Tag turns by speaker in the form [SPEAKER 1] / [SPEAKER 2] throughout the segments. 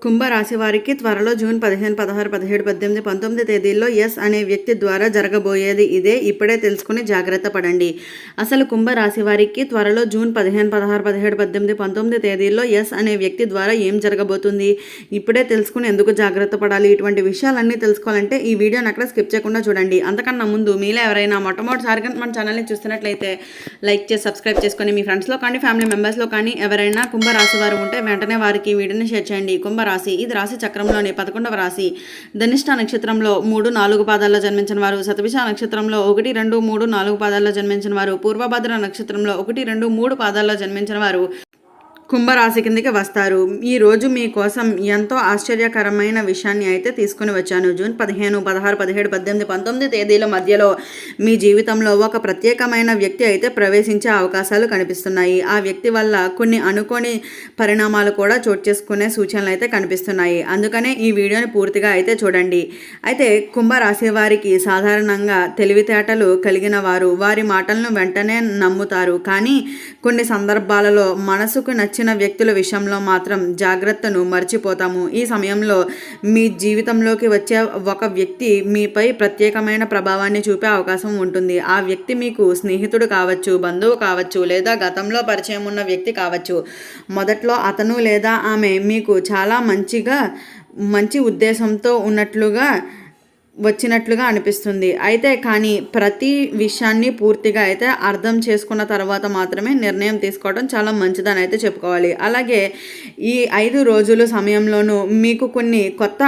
[SPEAKER 1] కుంభరాశి వారికి త్వరలో జూన్ 15, 16, 17, 18, 19 తేదీల్లో ఎస్ అనే వ్యక్తి ద్వారా జరగబోయేది ఇదే. ఇప్పుడే తెలుసుకుని జాగ్రత్త పడండి. అసలు కుంభరాశి వారికి త్వరలో జూన్ 15, 16, 17, 18, 19 తేదీల్లో ఎస్ అనే వ్యక్తి ద్వారా ఏం జరగబోతుంది, ఇప్పుడే తెలుసుకుని ఎందుకు జాగ్రత్త పడాలి, ఇటువంటి విషయాలన్నీ తెలుసుకోవాలంటే ఈ వీడియోని అక్కడ స్కిప్ చేయకుండా చూడండి. అంతకన్నా ముందు మీలో ఎవరైనా మొట్టమొదటిసారిగా మన ఛానల్ని చూస్తున్నట్లయితే లైక్ చేసి సబ్స్క్రైబ్ చేసుకొని మీ ఫ్రెండ్స్లో కానీ ఫ్యామిలీ మెంబర్స్లో కానీ ఎవరైనా కుంభరాశి వారు ఉంటే వెంటనే వారికి ఈ వీడియోని షేర్ చేయండి. కుంభరాశి ఇది రాశి చక్రంలోని 11వ రాశి. ధనిష్ట నక్షత్రంలో 3, 4 పాదాల్లో జన్మించిన వారు, శతభిష నక్షత్రంలో 1, 2, 3, 4 పాదాల్లో జన్మించిన వారు, పూర్వభద్ర నక్షత్రంలో 1, 2, 3 పాదాల్లో జన్మించిన వారు కుంభరాశి కిందకి వస్తారు. ఈరోజు మీకోసం ఎంతో ఆశ్చర్యకరమైన విషయాన్ని అయితే తీసుకుని వచ్చాను. జూన్ 15, 16, 17, 18, 19 తేదీల మధ్యలో మీ జీవితంలో ఒక ప్రత్యేకమైన వ్యక్తి అయితే ప్రవేశించే అవకాశాలు కనిపిస్తున్నాయి. ఆ వ్యక్తి వల్ల కొన్ని అనుకోని పరిణామాలు కూడా చోటు చేసుకునే సూచనలు అయితే కనిపిస్తున్నాయి. అందుకనే ఈ వీడియోని పూర్తిగా అయితే చూడండి. అయితే కుంభరాశి వారికి సాధారణంగా తెలివితేటలు కలిగిన వారు వారి మాటలను వెంటనే నమ్ముతారు. కానీ కొన్ని సందర్భాలలో మనసుకు నచ్చిన వ్యక్తుల విషయంలో మాత్రం జాగ్రత్తను మర్చిపోతాము. ఈ సమయంలో మీ జీవితంలోకి వచ్చే ఒక వ్యక్తి మీపై ప్రత్యేకమైన ప్రభావాన్ని చూపే అవకాశం ఉంటుంది. ఆ వ్యక్తి మీకు స్నేహితుడు కావచ్చు, బంధువు కావచ్చు, లేదా గతంలో పరిచయం ఉన్న వ్యక్తి కావచ్చు. మొదట్లో అతను లేదా ఆమె మీకు చాలా మంచి ఉద్దేశంతో వచ్చినట్లుగా అనిపిస్తుంది. అయితే కానీ ప్రతి విషయాన్ని పూర్తిగా అయితే అర్థం చేసుకున్న తర్వాత మాత్రమే నిర్ణయం తీసుకోవడం చాలా మంచిదని అయితే చెప్పుకోవాలి. అలాగే ఈ 5 రోజుల సమయంలోనూ మీకు కొన్ని కొత్త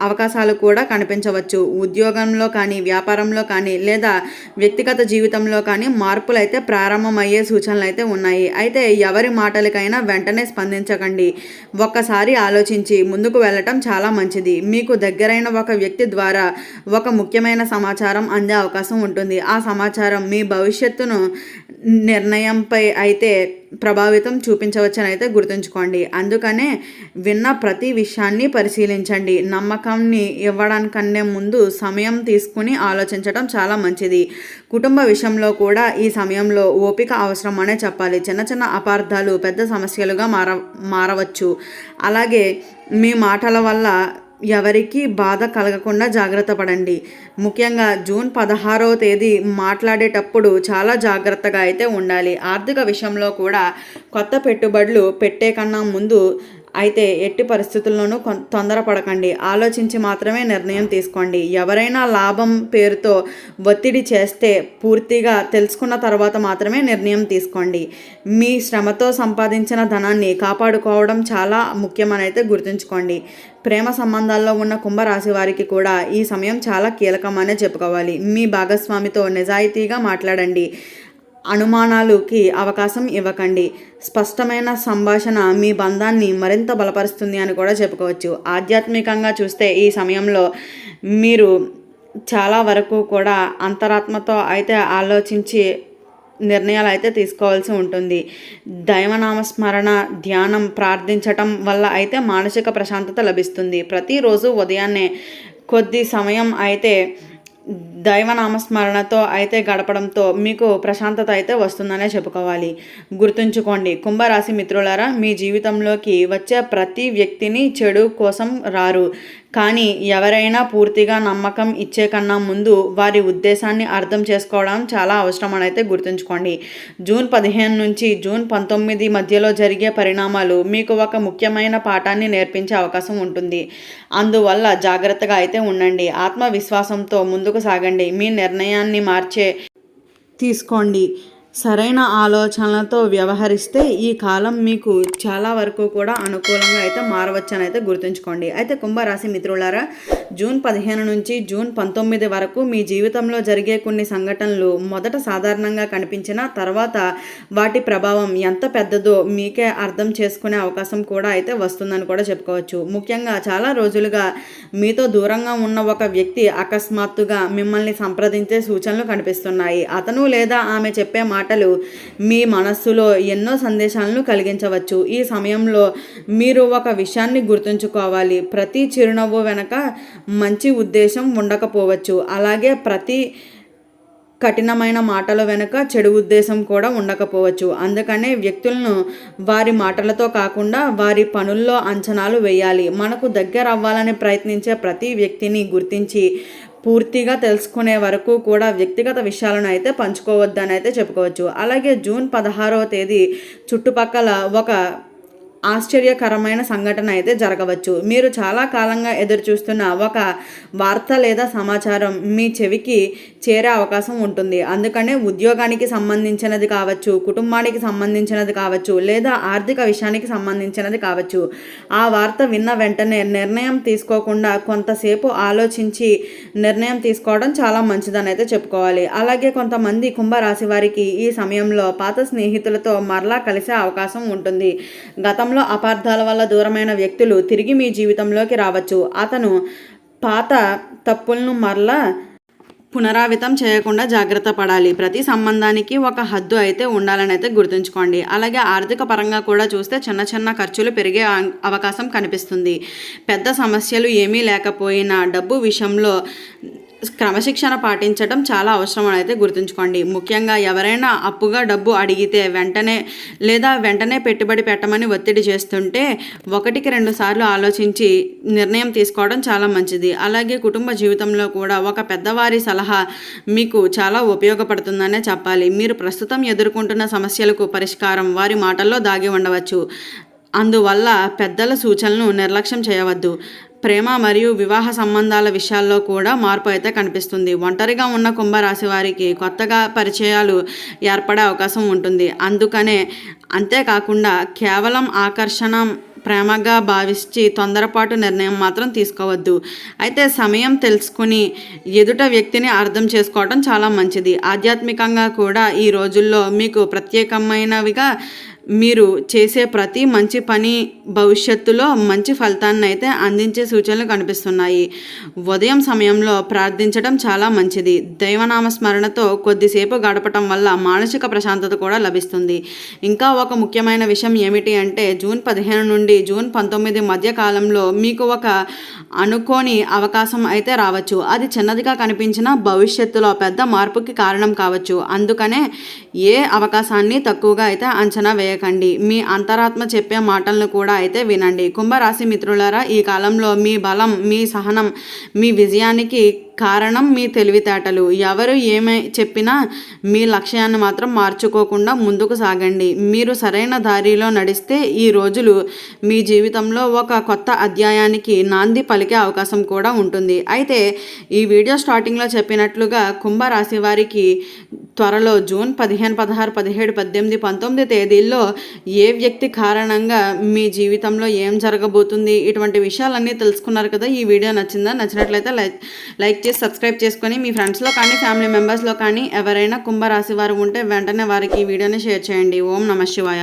[SPEAKER 1] అవకాశాలు కూడా కనిపించవచ్చు. ఉద్యోగంలో కానీ, వ్యాపారంలో కానీ, లేదా వ్యక్తిగత జీవితంలో కానీ మార్పులు అయితే ప్రారంభమయ్యే సూచనలు అయితే ఉన్నాయి. అయితే ఎవరి మాటలకైనా వెంటనే స్పందించకండి. ఒక్కసారి ఆలోచించి ముందుకు వెళ్ళటం చాలా మంచిది. మీకు దగ్గరైన ఒక వ్యక్తి ద్వారా ఒక ముఖ్యమైన సమాచారం అందే అవకాశం ఉంటుంది. ఆ సమాచారం మీ భవిష్యత్తును నిర్ణయంపై అయితే ప్రభావితం చూపించవచ్చని అయితే గుర్తుంచుకోండి. అందుకనే విన్న ప్రతి విషయాన్ని పరిశీలించండి. నమ్మకాన్ని ఇవ్వడానికన్నా ముందు సమయం తీసుకుని ఆలోచించడం చాలా మంచిది. కుటుంబ విషయంలో కూడా ఈ సమయంలో ఓపిక అవసరం అనే చెప్పాలి. చిన్న చిన్న అపార్థాలు పెద్ద సమస్యలుగా మారవచ్చు. అలాగే మీ మాటల వల్ల ఎవరికి బాధ కలగకుండా జాగ్రత్త పడండి. ముఖ్యంగా జూన్ 16వ తేదీ మాట్లాడేటప్పుడు చాలా జాగ్రత్తగా అయితే ఉండాలి. ఆర్థిక విషయంలో కూడా కొత్త పెట్టుబడులు పెట్టే కన్నా ముందు అయితే ఎట్టి పరిస్థితుల్లోనూ తొందరపడకండి. ఆలోచించి మాత్రమే నిర్ణయం తీసుకోండి. ఎవరైనా లాభం పేరుతో ఒత్తిడి చేస్తే పూర్తిగా తెలుసుకున్న తర్వాత మాత్రమే నిర్ణయం తీసుకోండి. మీ శ్రమతో సంపాదించిన ధనాన్ని కాపాడుకోవడం చాలా ముఖ్యమని అయితే గుర్తుంచుకోండి. ప్రేమ సంబంధాల్లో ఉన్న కుంభరాశి వారికి కూడా ఈ సమయం చాలా కీలకమనే చెప్పుకోవాలి. మీ భాగస్వామితో నిజాయితీగా మాట్లాడండి. అనుమానాలకి అవకాశం ఇవ్వకండి. స్పష్టమైన సంభాషణ మీ బంధాన్ని మరింత బలపరుస్తుంది అని కూడా చెప్పుకోవచ్చు. ఆధ్యాత్మికంగా చూస్తే ఈ సమయంలో మీరు చాలా వరకు కూడా అంతరాత్మతో అయితే ఆలోచించి నిర్ణయాలు అయితే తీసుకోవాల్సి ఉంటుంది. దైవనామస్మరణ, ధ్యానం, ప్రార్థించటం వల్ల అయితే మానసిక ప్రశాంతత లభిస్తుంది. ప్రతిరోజు ఉదయాన్నే కొద్ది సమయం అయితే దైవనామస్మరణతో అయితే గడపడంతో మీకు ప్రశాంతత అయితే వస్తుందనే చెప్పుకోవాలి. గుర్తుంచుకోండి కుంభరాశి మిత్రులారా, మీ జీవితంలోకి వచ్చే ప్రతి వ్యక్తిని చెడు కోసం రారు. కానీ ఎవరైనా పూర్తిగా నమ్మకం ఇచ్చే కన్నా ముందు వారి ఉద్దేశాన్ని అర్థం చేసుకోవడం చాలా అవసరం అని అయితే గుర్తుంచుకోండి. జూన్ 15 నుంచి జూన్ 19 మధ్యలో జరిగే పరిణామాలు మీకు ఒక ముఖ్యమైన పాఠాన్ని నేర్పించే అవకాశం ఉంటుంది. అందువల్ల జాగ్రత్తగా అయితే ఉండండి. ఆత్మవిశ్వాసంతో ముందుకు సాగండి. మీ నిర్ణయాన్ని తీసుకోండి. సరైన ఆలోచనలతో వ్యవహరిస్తే ఈ కాలం మీకు చాలా వరకు కూడా అనుకూలంగా అయితే మారవచ్చని అయితే గుర్తుంచుకోండి. అయితే కుంభరాశి మిత్రులారా, జూన్ 15 నుంచి జూన్ 19 వరకు మీ జీవితంలో జరిగే కొన్ని సంఘటనలు మొదట సాధారణంగా కనిపించిన తర్వాత వాటి ప్రభావం ఎంత పెద్దదో మీకే అర్థం చేసుకునే అవకాశం కూడా అయితే వస్తుందని కూడా చెప్పుకోవచ్చు. ముఖ్యంగా చాలా రోజులుగా మీతో దూరంగా ఉన్న ఒక వ్యక్తి అకస్మాత్తుగా మిమ్మల్ని సంప్రదించే సూచనలు కనిపిస్తున్నాయి. అతను లేదా ఆమె చెప్పే మాటలు మీ మనస్సులో ఎన్నో సందేశాలను కలిగించవచ్చు. ఈ సమయంలో మీరు ఒక విషయాన్ని గుర్తుంచుకోవాలి. ప్రతి చిరునవ్వు వెనక మంచి ఉద్దేశం ఉండకపోవచ్చు. అలాగే ప్రతి కఠినమైన మాటల వెనుక చెడు ఉద్దేశం కూడా ఉండకపోవచ్చు. అందుకనే వ్యక్తులను వారి మాటలతో కాకుండా వారి పనుల్లో అంచనాలు వేయాలి. మనకు దగ్గర అవ్వాలని ప్రయత్నించే ప్రతి వ్యక్తిని గుర్తించి పూర్తిగా తెలుసుకునే వరకు కూడా వ్యక్తిగత విషయాలను అయితే పంచుకోవద్దని అయితే చెప్పుకోవచ్చు. అలాగే జూన్ 16వ తేదీ చుట్టుపక్కల ఒక ఆశ్చర్యకరమైన సంఘటన అయితే జరగవచ్చు. మీరు చాలా కాలంగా ఎదురు చూస్తున్న ఒక వార్త లేదా సమాచారం మీ చెవికి చేరే అవకాశం ఉంటుంది. అందుకనే ఉద్యోగానికి సంబంధించినది కావచ్చు, కుటుంబానికి సంబంధించినది కావచ్చు, లేదా ఆర్థిక విషయానికి సంబంధించినది కావచ్చు. ఆ వార్త విన్న వెంటనే నిర్ణయం తీసుకోకుండా కొంతసేపు ఆలోచించి నిర్ణయం తీసుకోవడం చాలా మంచిదని అయితే చెప్పుకోవాలి. అలాగే కొంతమంది కుంభరాశి వారికి ఈ సమయంలో పాత స్నేహితులతో మరలా కలిసే అవకాశం ఉంటుంది. గతంలో అపార్థాల వల్ల దూరమైన వ్యక్తులు తిరిగి మీ జీవితంలోకి రావచ్చు. అతను పాత తప్పులను మరలా పునరావృతం చేయకుండా జాగ్రత్త పడాలి. ప్రతి సంబంధానికి ఒక హద్దు అయితే ఉండాలని అయితే గుర్తుంచుకోండి. అలాగే ఆర్థిక పరంగా కూడా చూస్తే చిన్న చిన్న ఖర్చులు పెరిగే అవకాశం కనిపిస్తుంది. పెద్ద సమస్యలు ఏమీ లేకపోయినా డబ్బు విషయంలో క్రమశిక్షణ పాటించడం చాలా అవసరం అని అయితే గుర్తుంచుకోండి. ముఖ్యంగా ఎవరైనా అప్పుగా డబ్బు అడిగితే వెంటనే పెట్టుబడి పెట్టమని ఒత్తిడి చేస్తుంటే 1-2 సార్లు ఆలోచించి నిర్ణయం తీసుకోవడం చాలా మంచిది. అలాగే కుటుంబ జీవితంలో కూడా ఒక పెద్దవారి సలహా మీకు చాలా ఉపయోగపడుతుందనే చెప్పాలి. మీరు ప్రస్తుతం ఎదుర్కొంటున్న సమస్యలకు పరిష్కారం వారి మాటల్లో దాగి ఉండవచ్చు. అందువల్ల పెద్దల సూచనలను నిర్లక్ష్యం చేయవద్దు. ప్రేమ మరియు వివాహ సంబంధాల విషయాల్లో కూడా మార్పు అయితే కనిపిస్తుంది. ఒంటరిగా ఉన్న కుంభరాశి వారికి కొత్తగా పరిచయాలు ఏర్పడే అవకాశం ఉంటుంది. అంతేకాకుండా కేవలం ఆకర్షణ ప్రేమగా భావించి తొందరపాటు నిర్ణయం మాత్రం తీసుకోవద్దు. అయితే సమయం తెలుసుకుని ఎదుట వ్యక్తిని అర్థం చేసుకోవడం చాలా మంచిది. ఆధ్యాత్మికంగా కూడా ఈ రోజుల్లో మీకు ప్రత్యేకమైనవిగా మీరు చేసే ప్రతి మంచి పని భవిష్యత్తులో మంచి ఫలితాన్ని అయితే అందించే సూచనలు కనిపిస్తున్నాయి. ఉదయం సమయంలో ప్రార్థించడం చాలా మంచిది. దైవనామస్మరణతో కొద్దిసేపు గడపటం వల్ల మానసిక ప్రశాంతత కూడా లభిస్తుంది. ఇంకా ఒక ముఖ్యమైన విషయం ఏమిటి అంటే జూన్ 15 నుండి జూన్ 19 మధ్య కాలంలో మీకు ఒక అనుకోని అవకాశం అయితే రావచ్చు. అది చిన్నదిగా కనిపించినా భవిష్యత్తులో పెద్ద మార్పుకి కారణం కావచ్చు. అందుకనే ఏ అవకాశాన్ని తక్కువగా అయితే అంచనా వేయకండి. మీ అంతరాత్మ చెప్పే మాటలను కూడా అయితే వినండి. కుంభరాశి మిత్రులారా, ఈ కాలంలో మీ బలం, మీ సహనం, మీ విజయానికి కారణం మీ తెలివితేటలు. ఎవరు ఏమై చెప్పినా మీ లక్ష్యాన్ని మాత్రం మార్చుకోకుండా ముందుకు సాగండి. మీరు సరైన దారిలో నడిస్తే ఈ రోజులు మీ జీవితంలో ఒక కొత్త అధ్యాయానికి నాంది పలికే అవకాశం కూడా ఉంటుంది. అయితే ఈ వీడియో స్టార్టింగ్లో చెప్పినట్లుగా కుంభరాశి వారికి త్వరలో జూన్ 15, 16, 17, 18, 19 తేదీల్లో ఏ వ్యక్తి కారణంగా మీ జీవితంలో ఏం జరగబోతుంది, ఇటువంటి విషయాలన్నీ తెలుసుకున్నారు కదా. ఈ వీడియో నచ్చినట్లయితే లైక్ చేసి సబ్స్క్రైబ్ చేసుకొని మీ ఫ్రెండ్స్లో కానీ ఫ్యామిలీ మెంబర్స్లో కానీ ఎవరైనా కుంభరాశి వారు ఉంటే వెంటనే వారికి ఈ వీడియోని షేర్ చేయండి. ఓం నమః శివాయ.